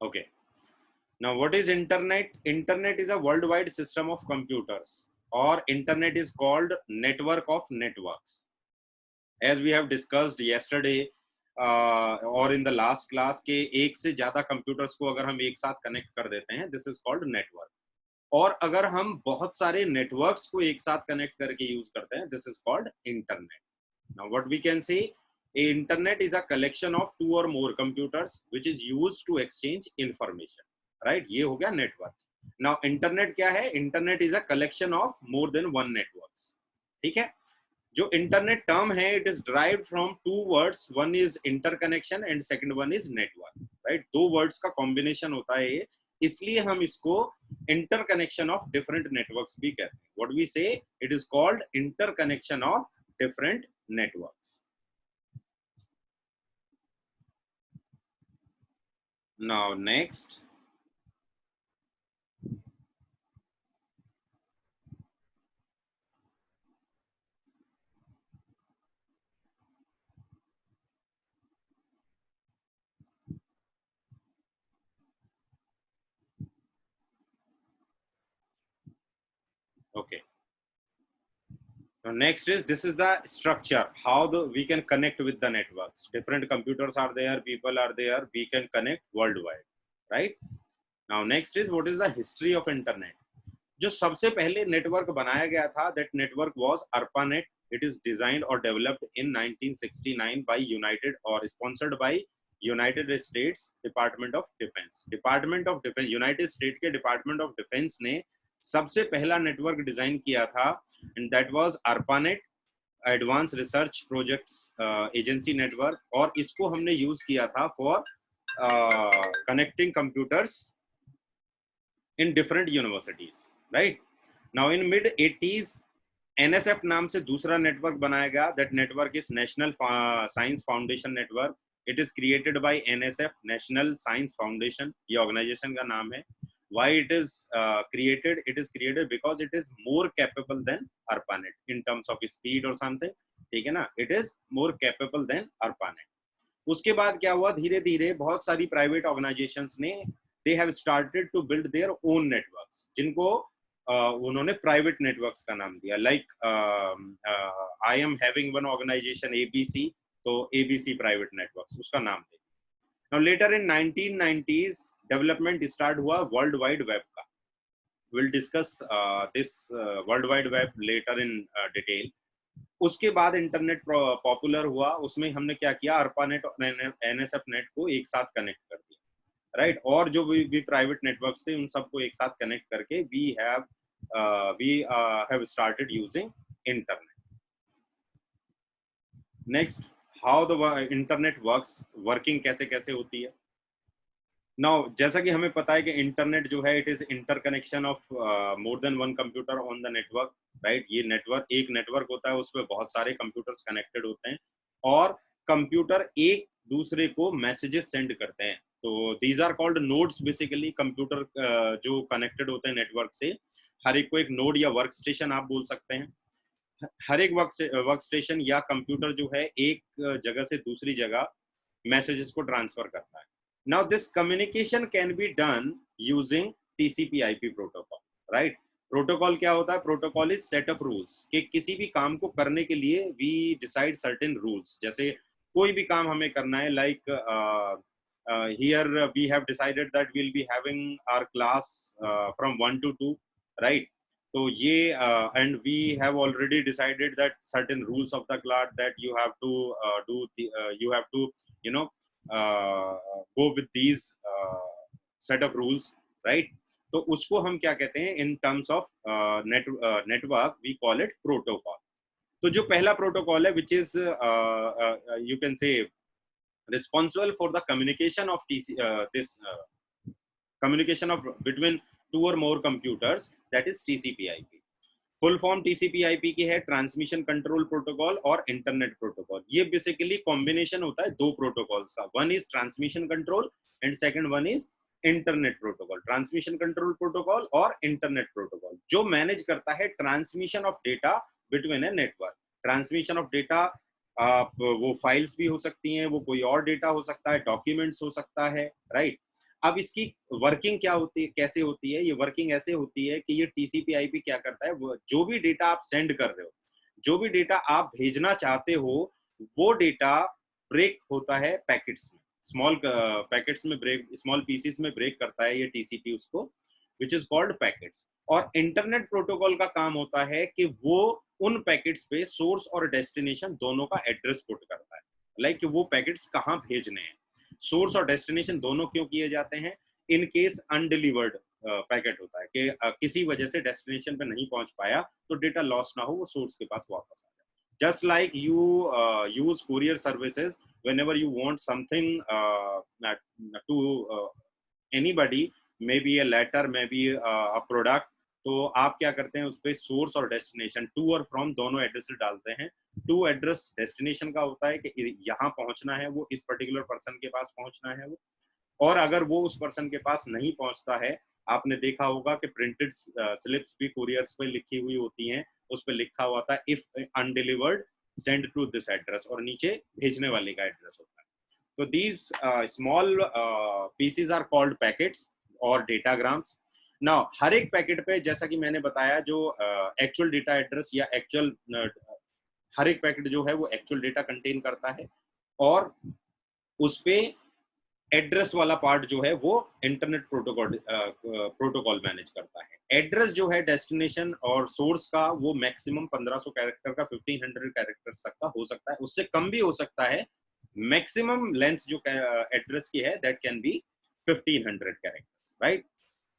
Okay. Now, what is internet? Internet is a worldwide system of computers, or internet is called network of networks. As we have discussed yesterday or in the last class के एक से ज्यादा computers को अगर हम एक साथ connect कर देते हैं, दिस इज कॉल्ड नेटवर्क. और अगर हम बहुत सारे नेटवर्क्स को एक साथ कनेक्ट करके यूज करते हैं, this is called internet. Now what we can say, internet is a collection of two or more computers which is used to exchange information. Right, ये हो गया नेटवर्क. नाउ इंटरनेट क्या है? Internet is a collection of more than one networks. ठीक है. जो internet term है, it is derived from two words, one is interconnection and second one is network. Right, दो वर्ड्स का कॉम्बिनेशन होता है ये, इसलिए हम इसको इंटरकनेक्शन ऑफ डिफरेंट नेटवर्क्स भी कहते हैं. व्हाट वी से, it is called interconnection of different networks. Now next, okay. Now next is, this is the structure how we can connect with the networks. Different computers are there, people are there, we can connect worldwide. Right. Now next is, what is the history of internet? जो सबसे पहले network बनाया गया था, that network was ARPANET. It is designed और developed in 1969 bye United और sponsored by United states department of defence. Department of defence, United state के department of defence ने सबसे पहला नेटवर्क डिजाइन किया था, and that was ARPANET, advance research projects agency network. और इसको हमने यूज किया था for connecting computers in different universities. Right. Now in mid 80s NSF नाम से दूसरा नेटवर्क बनाया गया. That network is national science foundation network. It is created by NSF, national science foundation, ये ऑर्गेनाइजेशन का नाम है. Why it is created? It is created because it is more capable than ARPANET in terms of speed or something. ठीक है ना, it is more capable than ARPANET. उसके बाद क्या हुआ, धीरे धीरे बहुत सारी प्राइवेट ऑर्गेनाइजेशंस ने, they have started to build their own networks, जिनको उन्होंने प्राइवेट नेटवर्क्स का नाम दिया. Like I am having one organisation ABC, तो ABC प्राइवेट नेटवर्क्स उसका नाम दिया. Now later in 1990s development start हुआ वर्ल्ड वाइड वेब का. Will discuss this world wide web later in detail. उसके बाद इंटरनेट पॉपुलर हुआ. उसमें हमने क्या किया, ARPANET और NSF नेट को एक साथ कनेक्ट कर दिया. राइट. और जो भी प्राइवेट नेटवर्क्स थे, उन सबको एक साथ कनेक्ट करके we have started using internet. Next, how the internet works, working कैसे कैसे होती है. नाउ जैसा कि हमें पता है कि इंटरनेट जो है, it is interconnection of more than one computer on the network. Right. ये नेटवर्क, एक नेटवर्क होता है, उसमें बहुत सारे कंप्यूटर्स कनेक्टेड होते हैं और कंप्यूटर एक दूसरे को मैसेजेस सेंड करते हैं. तो these are called nodes. Basically computer जो कनेक्टेड होते हैं नेटवर्क से, हर एक को एक नोड या वर्क स्टेशन आप बोल सकते हैं. हर एक वर्क स्टेशन या कंप्यूटर जो है, एक जगह से दूसरी जगह मैसेजेस को ट्रांसफर करता है. Now this communication can be done using TCP/IP protocol. Right? Protocol क्या होता है? Protocol is set of rules, कि किसी भी काम को करने के लिए वी डिसाइड सर्टेन रूल्स. जैसे कोई भी काम हमें करना है, like here we have decided that we will be having our class from 1 to 2. Right. तो ये and we have already decided that certain rules of the class, that you have to do, you have to you know go with these set of rules. Right. तो उसको हम क्या कहते हैं, in terms of network we call it protocol. तो जो पहला protocol है, which is you can say responsible for the communication of communication of between two or more computers, that is TCP/IP. Full form TCP/IP की है, transmission control protocol और internet protocol. ये basically combination होता है दो protocols का. One is transmission control and second one is internet protocol. Transmission control protocol और internet protocol जो मैनेज करता है transmission of data between a network. Transmission of data, वो फाइल्स भी हो सकती हैं, वो कोई और डेटा हो सकता है, डॉक्यूमेंट्स हो सकता है. राइट. अब इसकी वर्किंग क्या होती है, कैसे होती है? ये वर्किंग ऐसे होती है कि ये टीसीपी आईपी क्या करता है, वो जो भी डेटा आप सेंड कर रहे हो, जो भी डेटा आप भेजना चाहते हो, वो डेटा ब्रेक होता है पैकेट्स में, स्मॉल पैकेट्स में ब्रेक, स्मॉल पीसेस में ब्रेक करता है ये टीसीपी उसको, विच इज कॉल्ड पैकेट्स। और इंटरनेट प्रोटोकॉल का काम होता है कि वो उन पैकेट्स पे सोर्स और डेस्टिनेशन दोनों का एड्रेस पुट करता है, लाइक वो पैकेट्स कहाँ भेजने हैं। सोर्स और डेस्टिनेशन दोनों क्यों किए जाते हैं? इन केस अनडिलीवर्ड पैकेट होता है कि किसी वजह से डेस्टिनेशन पे नहीं पहुंच पाया, तो डेटा लॉस ना हो, वो सोर्स के पास वापस आ जाए। Just like you use courier services whenever you want something to anybody, maybe a letter, maybe a product, तो आप क्या करते हैं, उस पर सोर्स और डेस्टिनेशन, टू और फ्रॉम दोनों एड्रेस डालते हैं। टू एड्रेस डेस्टिनेशन का होता है कि यहाँ पहुंचना है, वो इस पर्टिकुलर पर्सन के पास पहुंचना है वो, और अगर वो उस पर्सन के पास नहीं पहुंचता है, आपने देखा होगा कि प्रिंटेड स्लिप्स भी कुरियर्स पे लिखी हुई होती हैं, उस पर लिखा हुआ था if undelivered send to this address, और नीचे भेजने वाले का एड्रेस होता है। तो these small pieces are called packets और डेटाग्राम्स। नाउ हर एक पैकेट पे, जैसा कि मैंने बताया, जो एक्चुअल डेटा एड्रेस या एक्चुअल हर एक पैकेट जो है वो एक्चुअल डेटा कंटेन करता है, और उस पे एड्रेस वाला पार्ट जो है वो इंटरनेट प्रोटोकॉल मैनेज करता है। एड्रेस जो है डेस्टिनेशन और सोर्स का, वो मैक्सिमम 1500 कैरेक्टर का 1500 कैरेक्टर तक का हो सकता है, उससे कम भी हो सकता है। मैक्सिमम लेंथ जो एड्रेस की है that can be 1500 characters, right?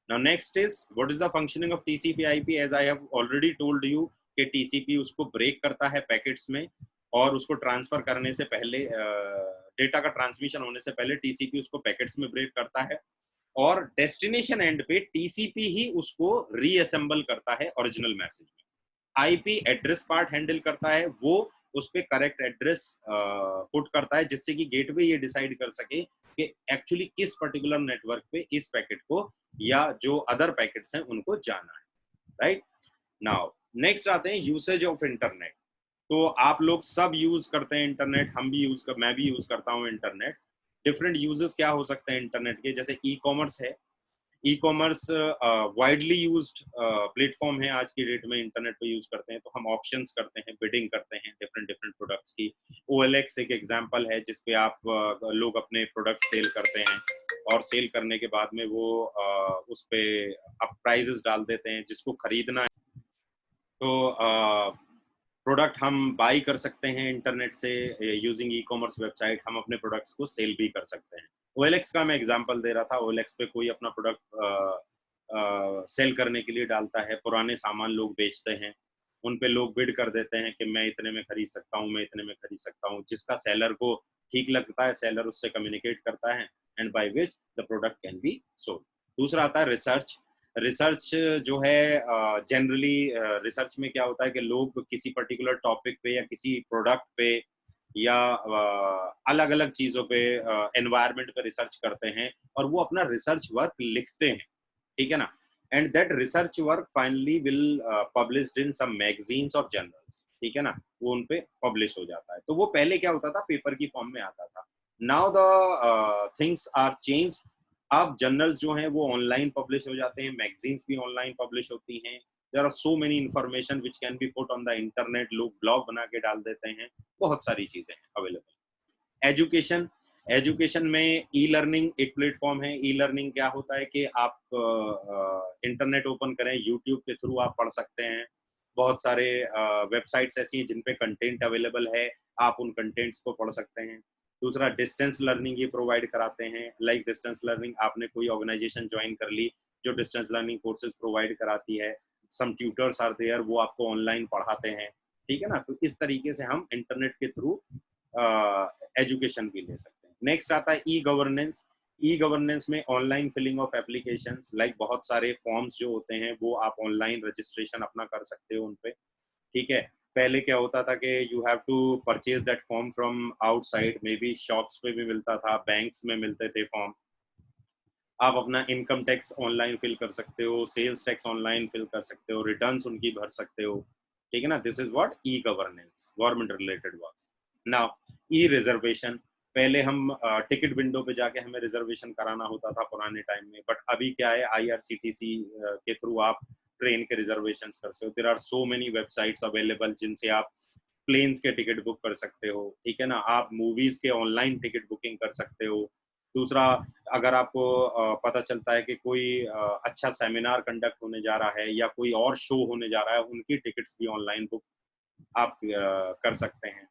Now next is what is the functioning of TCP/IP? As I have already told you कि TCP उसको ब्रेक करता है पैकेट्स में, और उसको ट्रांसफर करने से पहले, डेटा का ट्रांसमिशन होने से पहले TCP उसको पैकेट्स में ब्रेक करता है, और डेस्टिनेशन एंड पे TCP ही उसको रीअसेंबल करता है ओरिजिनल मैसेज में। आईपी एड्रेस पार्ट हैंडल करता है, वो उस पे करेक्ट एड्रेस पुट करता है, जिससे कि गेटवे ये डिसाइड कर सके कि एक्चुअली किस पर्टिकुलर नेटवर्क पे इस पैकेट को या जो अदर पैकेट्स हैं उनको जाना है, राइट? नाउ नेक्स्ट आते हैं यूसेज ऑफ इंटरनेट। तो आप लोग सब यूज करते हैं इंटरनेट, हम भी मैं भी यूज करता हूँ इंटरनेट। डिफरेंट यूजेस क्या हो सकते हैं इंटरनेट के? जैसे ई कॉमर्स है। E commerce widely used platform है आज की डेट में, इंटरनेट पे यूज करते हैं। तो हम ऑप्शंस करते हैं, बिडिंग करते हैं डिफरेंट डिफरेंट प्रोडक्ट्स की। OLX एक एग्जांपल है जिसपे आप लोग अपने प्रोडक्ट सेल करते हैं, और सेल करने के बाद में वो उस पे आप प्राइजेस डाल देते हैं जिसको खरीदना है। तो प्रोडक्ट हम बाई कर सकते हैं इंटरनेट से, यूजिंग ई कॉमर्स वेबसाइट हम अपने प्रोडक्ट्स को सेल भी कर सकते हैं। OLX का मैं एग्जांपल दे रहा था। OLX पे कोई अपना प्रोडक्ट सेल करने के लिए डालता है, पुराने सामान लोग बेचते हैं, उन पे लोग बिड कर देते हैं कि मैं इतने में खरीद सकता हूँ, मैं इतने में खरीद सकता हूँ। जिसका सेलर को ठीक लगता है, सेलर उससे कम्युनिकेट करता है, and by which the product can be sold. दूसरा आता है रिसर्च। रिसर्च जो है, जनरली रिसर्च में क्या होता है कि लोग किसी पर्टिकुलर टॉपिक पे या किसी प्रोडक्ट पे या अलग अलग चीजों पे, एनवायरनमेंट पे रिसर्च करते हैं, और वो अपना रिसर्च वर्क लिखते हैं, ठीक है ना? And that research work finally will published in some magazines और जर्नल्स, ठीक है ना? वो उन पे पब्लिश हो जाता है। तो वो पहले क्या होता था, पेपर की फॉर्म में आता था। Now the things are change. अब जर्नल्स जो हैं वो ऑनलाइन पब्लिश हो जाते हैं, मैगजीन्स भी ऑनलाइन पब्लिश होती हैं। There are so many information which can be put on the internet. लोग ब्लॉग बना के डाल देते हैं, बहुत सारी चीजें हैं अवेलेबल। एजुकेशन। एजुकेशन में ई लर्निंग एक प्लेटफॉर्म है। ई लर्निंग क्या होता है कि आप इंटरनेट ओपन करें, यूट्यूब के थ्रू आप पढ़ सकते हैं। बहुत सारे वेबसाइट्स ऐसी हैं जिन पे कंटेंट अवेलेबल है, आप उन कंटेंट्स को पढ़ सकते हैं। दूसरा डिस्टेंस लर्निंग ये प्रोवाइड कराते हैं। लाइक डिस्टेंस लर्निंग, आपने कोई ऑर्गेनाइजेशन ज्वाइन कर ली जो डिस्टेंस लर्निंग कोर्सेज प्रोवाइड कराती है, सम ट्यूटर्स आर देयर, वो आपको ऑनलाइन पढ़ाते हैं, ठीक है ना? तो इस तरीके से हम इंटरनेट के थ्रू एजुकेशन भी ले सकते हैं। नेक्स्ट आता है ई गवर्नेंस। ई गवर्नेंस में online filling of applications, like बहुत सारे फॉर्म्स जो होते हैं वो आप ऑनलाइन रजिस्ट्रेशन अपना कर सकते हो उन पे, ठीक है? पहले क्या होता था कि you have to purchase that form from outside, maybe shops पे भी मिलता था, बैंक्स में मिलते थे फॉर्म। आप अपना इनकम टैक्स ऑनलाइन फिल कर सकते हो, सेल्स टैक्स ऑनलाइन फिल कर सकते हो, रिटर्न्स उनकी भर सकते हो, ठीक है ना? This is what e governance, government related works. Now E reservation. पहले हम टिकट विंडो पे जाके हमें रिजर्वेशन कराना होता था पुराने टाइम में, बट अभी क्या है, IRCTC के थ्रू आप ट्रेन के रिजर्वेशन कर सकते हो। There are so many websites available जिनसे आप प्लेन्स के टिकट बुक कर सकते हो, ठीक है ना। आप मूवीज के ऑनलाइन टिकट बुकिंग कर सकते हो। दूसरा, अगर आपको पता चलता है कि कोई अच्छा सेमिनार कंडक्ट होने जा रहा है या कोई और शो होने जा रहा है, उनकी टिकट्स भी ऑनलाइन बुक आप कर सकते हैं।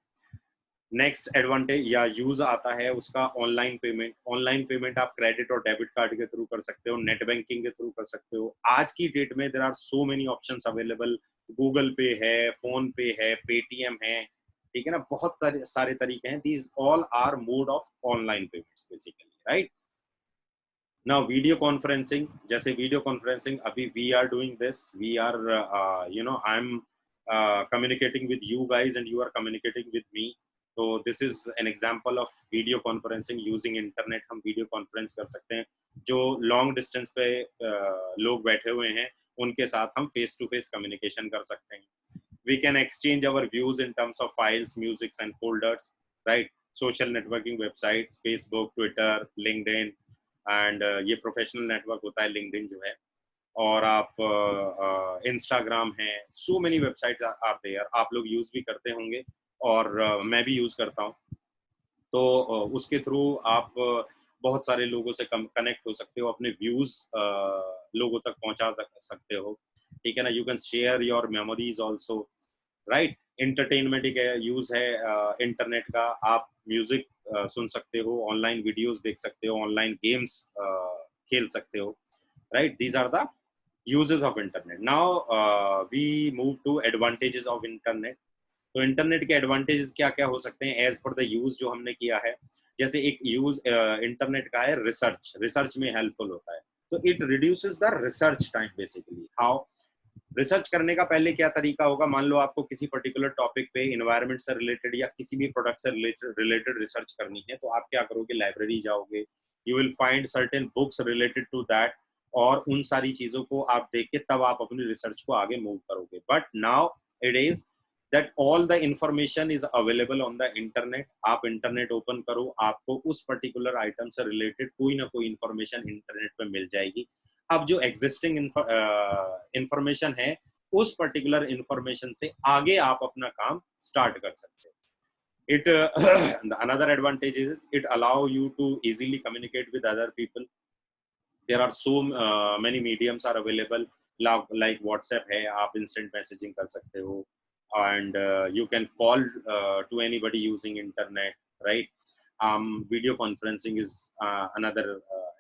नेक्स्ट एडवांटेज या यूज आता है उसका ऑनलाइन पेमेंट। ऑनलाइन पेमेंट आप क्रेडिट और डेबिट कार्ड के थ्रू कर सकते हो, नेट बैंकिंग के थ्रू कर सकते हो। आज की डेट में there are so many options available. Google Pay है, फोन पे है, पेटीएम है, ठीक है ना। बहुत सारे तरीके हैं। These all are mode of online payments basically, right. Now video conferencing, जैसे वीडियो कॉन्फ्रेंसिंग अभी we are doing this, we are I am communicating with you guys and you are communicating with me. So this is an example of video conferencing using internet. हम video conference कर सकते हैं। जो long distance पे लोग बैठे हुए हैं उनके साथ हम फेस टू फेस कम्युनिकेशन कर सकते हैं। We can exchange our views in terms of files, musics and folders, right? Social networking websites, Facebook, Twitter, LinkedIn, and ये प्रोफेशनल नेटवर्क होता है लिंक्डइन जो है। और आप इंस्टाग्राम है, सो मेनी वेबसाइट्स आते हैं, आप लोग यूज भी करते होंगे और मैं भी यूज करता हूँ। तो उसके थ्रू आप बहुत सारे लोगों से कनेक्ट हो सकते हो, अपने व्यूज लोगों तक पहुंचा सकते हो, ठीक है ना। You can share your memories also, right. Entertainment एक यूज है इंटरनेट का। आप म्यूजिक सुन सकते हो, ऑनलाइन वीडियोस देख सकते हो, ऑनलाइन गेम्स खेल सकते हो, right? These are the uses of internet. Now we move to advantages of internet. तो इंटरनेट के एडवांटेजेस क्या क्या हो सकते हैं एज पर द यूज जो हमने किया है। जैसे एक यूज इंटरनेट का है, रिसर्च में हेल्पफुल होता है। तो it reduces the research time basically. How? Research करने का पहले क्या तरीका होगा, मान लो आपको किसी पर्टिकुलर टॉपिक पे इन्वायरमेंट से रिलेटेड या किसी भी प्रोडक्ट से रिलेटेड रिसर्च करनी है, तो आप क्या करोगे, लाइब्रेरी जाओगे, you will find certain books related to that, और उन सारी चीजों को आप देख के तब आप अपनी रिसर्च को आगे मूव करोगे। But now it is that all the information is available on the internet. आप इंटरनेट ओपन करो, आपको उस पर्टिकुलर आइटम से रिलेटेड कोई ना कोई इंफॉर्मेशन इंटरनेट पे मिल जाएगी। अब जो एग्जिस्टिंग इंफॉर्मेशन है, उस पर्टिकुलर इंफॉर्मेशन से आगे आप अपना काम स्टार्ट कर सकते हो। It another advantage is it allow you to easily communicate with other people. There are so many mediums are available, like WhatsApp है, आप instant messaging कर सकते हो, and you can call to anybody using internet, right? Video conferencing is another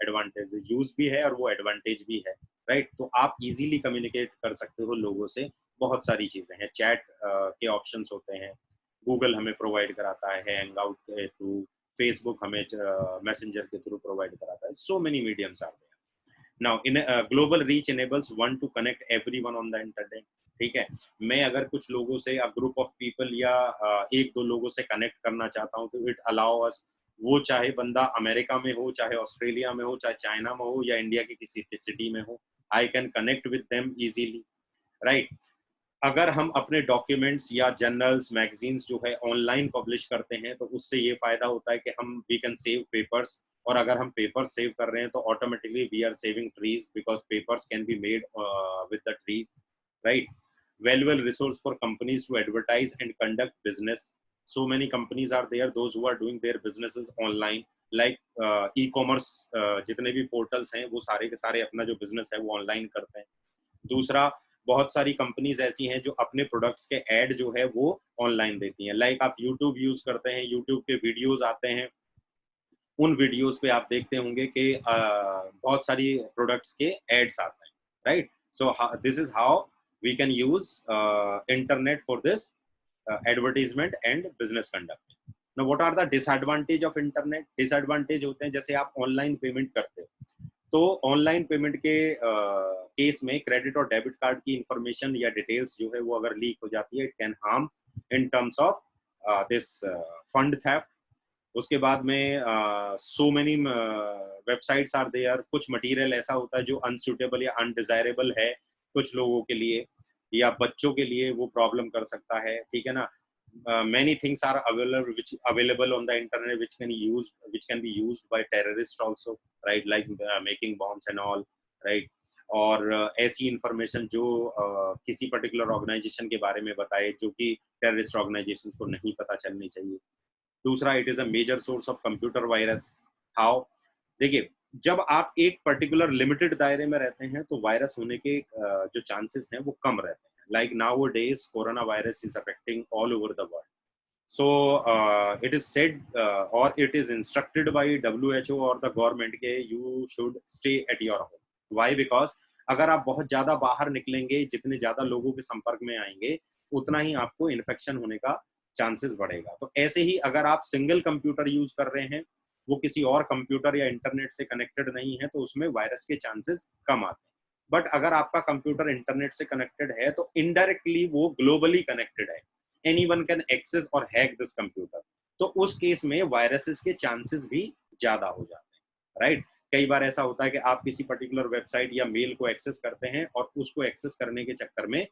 advantage, use भी है और वो advantage भी है, right? तो आप easily communicate कर सकते हो लोगों से। बहुत सारी चीजें हैं, चैट के ऑप्शंस होते हैं, गूगल हमें प्रोवाइड कराता है हैंग आउट के थ्रू, फेसबुक हमें मैसेंजर के थ्रू प्रोवाइड कराता है। So many mediums are there. Now in global reach enables one to connect everyone on the internet, ठीक है। मैं अगर कुछ लोगों से, अ ग्रुप ऑफ पीपल या एक दो लोगों से कनेक्ट करना चाहता हूँ, तो इट अलाउ अस, वो चाहे बंदा अमेरिका में हो, चाहे ऑस्ट्रेलिया में हो, चाहे चाइना में हो या इंडिया की किसी सिटी में हो, I can connect with them easily, right. अगर हम अपने डॉक्यूमेंट्स या जर्नल्स, मैगजीन्स जो है ऑनलाइन पब्लिश करते हैं, तो उससे ये फायदा होता है कि हम वी कैन सेव पेपर्स, और अगर हम पेपर सेव कर रहे हैं तो automatically we are saving trees, because papers can be made with the trees, right. valuable resource for companies to advertise and conduct business. So many companies are there, those who are doing their businesses online, like e-commerce, जितने भी portals हैं वो सारे के सारे अपना जो business है वो ऑनलाइन करते हैं। दूसरा, बहुत सारी कंपनीज ऐसी हैं जो अपने प्रोडक्ट्स के ऐड जो है वो ऑनलाइन देती हैं। लाइक आप यूट्यूब यूज करते हैं, यूट्यूब पे वीडियोस आते हैं, उन वीडियोस पे आप देखते होंगे कि बहुत सारी प्रोडक्ट्स के एड्स आते हैं, right. So this is how we can use internet for this advertisement and business conduct. Now what are the disadvantage of internet? Disadvantage होते हैं जैसे आप ऑनलाइन पेमेंट करते हो, तो ऑनलाइन पेमेंट के केस में क्रेडिट और डेबिट कार्ड की इंफॉर्मेशन या डिटेल्स जो है वो अगर लीक हो जाती है, it can harm in terms of this fund theft. उसके बाद में सो मेनी वेबसाइट्स आर देयर, कुछ मटेरियल ऐसा होता है जो अनसुटेबल या अनडिजायरेबल है कुछ लोगों के लिए, या बच्चों के लिए वो प्रॉब्लम कर सकता है, ठीक है ना। many things are available on the internet which can be used by terrorists also, right? Like making bombs and all, right? और ऐसी इंफॉर्मेशन जो किसी पर्टिकुलर ऑर्गेनाइजेशन के बारे में बताए जो कि टेररिस्ट ऑर्गेनाइजेशन को नहीं पता चलनी चाहिए. दूसरा, it is a major source of computer virus. How? देखिए, जब आप एक पर्टिकुलर लिमिटेड दायरे में रहते हैं तो वायरस होने के जो चांसेस हैं वो कम रहते हैं. Like now days corona virus is affecting all over the world. So it is said or it is instructed by WHO or the government के you should stay at your home. Why? Because अगर आप बहुत ज्यादा बाहर निकलेंगे, जितने ज्यादा लोगों के संपर्क में आएंगे, उतना ही आपको इन्फेक्शन होने का चांसेस बढ़ेगा. तो ऐसे ही अगर आप सिंगल कंप्यूटर यूज कर रहे हैं, वो किसी और कंप्यूटर या इंटरनेट से कनेक्टेड नहीं है, तो उसमें वायरस के चांसेस कम आते हैं. बट अगर आपका कंप्यूटर इंटरनेट से कनेक्टेड है तो इनडायरेक्टली वो ग्लोबली कनेक्टेड है, एनीवन कैन एक्सेस और हैक दिस कंप्यूटर, तो उस केस में वायरसेस के चांसेस भी ज्यादा हो जाते हैं, राइट? कई बार ऐसा होता है कि आप किसी पर्टिकुलर वेबसाइट या मेल को एक्सेस करते हैं और उसको एक्सेस करने के चक्कर में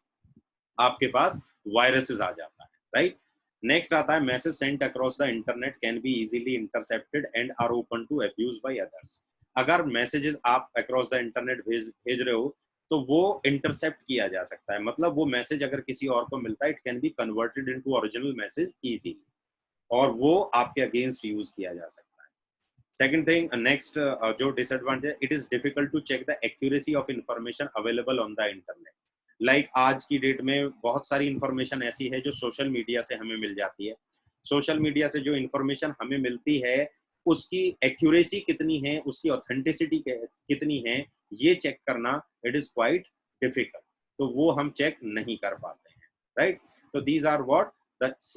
आपके पास वायरसेस आ जाता है, राइट? नेक्स्ट आता है, message sent across the internet can be easily intercepted and are open to abuse by others. अगर मैसेजेस आप अक्रॉस द इंटरनेट भेज रहे हो तो वो इंटरसेप्ट किया जा सकता है. मतलब वो मैसेज अगर किसी और को मिलता है, it can be converted into original message easily, और वो आपके अगेंस्ट यूज किया जा सकता है. सेकंड थिंग, नेक्स्ट जो disadvantage, it is difficult to check the accuracy of information available on the internet. Like आज की डेट में बहुत सारी इंफॉर्मेशन ऐसी है जो सोशल मीडिया से हमें मिल जाती है. सोशल मीडिया से जो इंफॉर्मेशन हमें मिलती है उसकी एक्यूरेसी कितनी है, उसकी ऑथेंटिसिटी कितनी है, ये चेक करना इट इज क्वाइट डिफिकल्ट. तो वो हम चेक नहीं कर पाते हैं, राइट? तो दीज आर व्हाट दैट्स